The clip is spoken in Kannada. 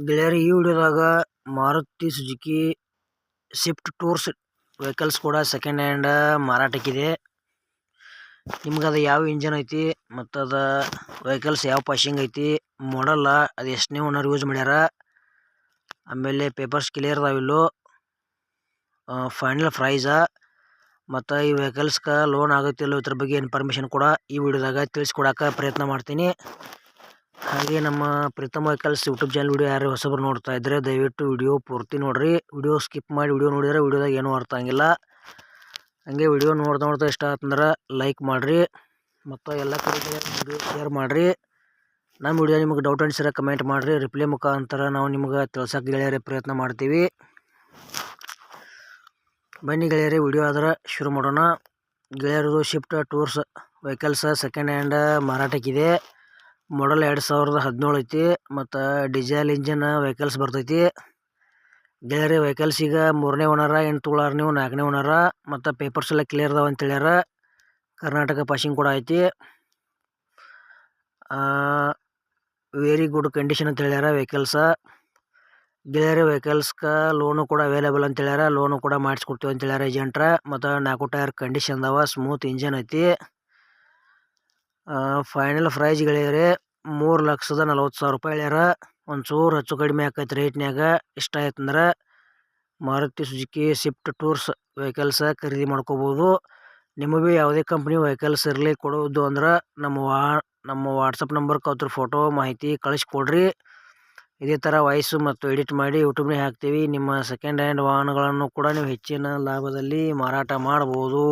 ಗೆಳೆಯರೇ, ಈ ವಿಡಿಯೋದಾಗ Maruti Suzuki Swift tours vehicles ಕೂಡ ಸೆಕೆಂಡ್ ಹ್ಯಾಂಡ್ ಮಾರಾಟಕ್ಕಿದೆ. ನಿಮ್ಗೆ ಅದು ಯಾವ ಇಂಜನ್ ಐತಿ ಮತ್ತು ಅದು ವೆಹಿಕಲ್ಸ್ ಯಾವ ಪಾಸಿಂಗ್ ಐತಿ, ಮಾಡಲ್ಲ, ಅದು ಎಷ್ಟನೇ ಓನರ್ ಯೂಸ್ ಮಾಡ್ಯಾರ, ಆಮೇಲೆ ಪೇಪರ್ಸ್ ಕ್ಲಿಯರ್ ಅದಾವಿಲ್ಲೋ, ಫೈನಲ್ ಪ್ರೈಸ ಮತ್ತು ಈ ವೆಹಿಕಲ್ಸ್ಗೆ ಲೋನ್ ಆಗುತ್ತಿಲ್ಲೋ ಇದ್ರ ಬಗ್ಗೆ ಇನ್ಫಾರ್ಮೇಷನ್ ಕೂಡ ಈ ವಿಡಿಯೋದಾಗ ತಿಳಿಸ್ಕೊಡಕ್ಕೆ ಪ್ರಯತ್ನ ಮಾಡ್ತೀನಿ. ಹಾಗೆ ನಮ್ಮ Preetham vehicles YouTube channel video ಯಾರು ಹೊಸಬರು ನೋಡ್ತಾ ಇದ್ದರೆ ದಯವಿಟ್ಟು ವಿಡಿಯೋ ಪೂರ್ತಿ ನೋಡ್ರಿ. ವಿಡಿಯೋ ಸ್ಕಿಪ್ ಮಾಡಿ ವಿಡಿಯೋ ನೋಡಿದರೆ ವಿಡಿಯೋದಾಗ ಏನೂ ಅರ್ಥ ಆಗಿಲ್ಲ. ಹಾಗೆ ವಿಡಿಯೋ ನೋಡ್ತಾ ಇಷ್ಟ ಆತಂದ್ರೆ ಲೈಕ್ ಮಾಡಿರಿ ಮತ್ತು ಎಲ್ಲ ಕಡೆಗೆ ವಿಡಿಯೋ ಶೇರ್ ಮಾಡಿರಿ. ನಮ್ಮ ವಿಡಿಯೋ ನಿಮಗೆ ಡೌಟ್ ಅನ್ಸಿದ್ರೆ ಕಮೆಂಟ್ ಮಾಡಿರಿ. ರಿಪ್ಲೈ ಮುಖಾಂತರ ನಾವು ನಿಮ್ಗೆ ತಿಳ್ಸೋಕೆ ಗೆಳೆಯರೇ ಪ್ರಯತ್ನ ಮಾಡ್ತೀವಿ. ಬನ್ನಿ ಗೆಳೆಯರೇ, ವಿಡಿಯೋ ಆದ್ರೆ ಶುರು ಮಾಡೋಣ. ಗೆಳೆಯರದು Swift tours vehicles second hand ಮಾರಾಟಕ್ಕಿದೆ. ಮಾಡಲ್ 2017 ಐತಿ ಮತ್ತು ಡೀಸೆಲ್ ಇಂಜಿನ್ ವೆಹಿಕಲ್ಸ್ ಬರ್ತೈತಿ. ಗೆಳೆಯರೇ, ವೆಹಿಕಲ್ಸ್ ಈಗ 3ನೇ ಓನರ, ಏನು ತೊಗೊಳಾರ ನೀವು 4ನೇ ಓನರ ಮತ್ತು ಪೇಪರ್ಸ್ ಎಲ್ಲ ಕ್ಲಿಯರ್ ಅದಾವ ಅಂತ ಹೇಳ್ಯಾರ. ಕರ್ನಾಟಕ ಪಾಸಿಂಗ್ ಕೂಡ ಐತಿ. ವೆರಿ ಗುಡ್ ಕಂಡೀಷನ್ ಅಂತ ಹೇಳ್ಯಾರ ವೆಹಿಕಲ್ಸ. ಗೆಳೆಯರೇ, ವೆಹಿಕಲ್ಸ್ಗೆ ಲೋನು ಕೂಡ ಅವೈಲೇಬಲ್ ಅಂತ ಹೇಳ್ಯಾರ. ಲೋನು ಕೂಡ ಮಾಡಿಸ್ಕೊಡ್ತೀವಿ ಅಂತ ಹೇಳ್ಯಾರ ಏಜೆಂಟ್ರ. ಮತ್ತು 4 ಟೈರ್ ಕಂಡೀಷನ್ ಅದಾವ, ಸ್ಮೂತ್ ಇಂಜನ್ ಐತಿ. ಫೈನಲ್ ಪ್ರೈಸ್ ಗೆಳೆಯರೇ 3,40,000 ರೂಪಾಯಿ ಹೇಳ್ಯಾರ. ಒಂಚೂರು ಹೆಚ್ಚು ಕಡಿಮೆ ಆಕೈತೆ ರೇಟ್ನ್ಯಾಗ. ಇಷ್ಟ ಆಯ್ತಂದ್ರೆ Maruti Suzuki Swift tours vehicles ಖರೀದಿ ಮಾಡ್ಕೋಬೋದು. ನಿಮಗೆ ಭೀ ಯಾವುದೇ ಕಂಪ್ನಿ ವೆಹಿಕಲ್ಸ್ ಇರಲಿ ಕೊಡೋದು ಅಂದ್ರೆ ನಮ್ಮ ವಾಟ್ಸಪ್ ನಂಬರ್ಗೆ ಅದ್ರ ಫೋಟೋ ಮಾಹಿತಿ ಕಳಿಸ್ಕೊಡ್ರಿ. ಇದೇ ಥರ ವಾಯ್ಸು ಮತ್ತು ಎಡಿಟ್ ಮಾಡಿ ಯೂಟ್ಯೂಬ್ನಾಗ ಹಾಕ್ತೀವಿ. ನಿಮ್ಮ ಸೆಕೆಂಡ್ ಹ್ಯಾಂಡ್ ವಾಹನಗಳನ್ನು ಕೂಡ ನೀವು ಹೆಚ್ಚಿನ ಲಾಭದಲ್ಲಿ ಮಾರಾಟ ಮಾಡ್ಬೋದು.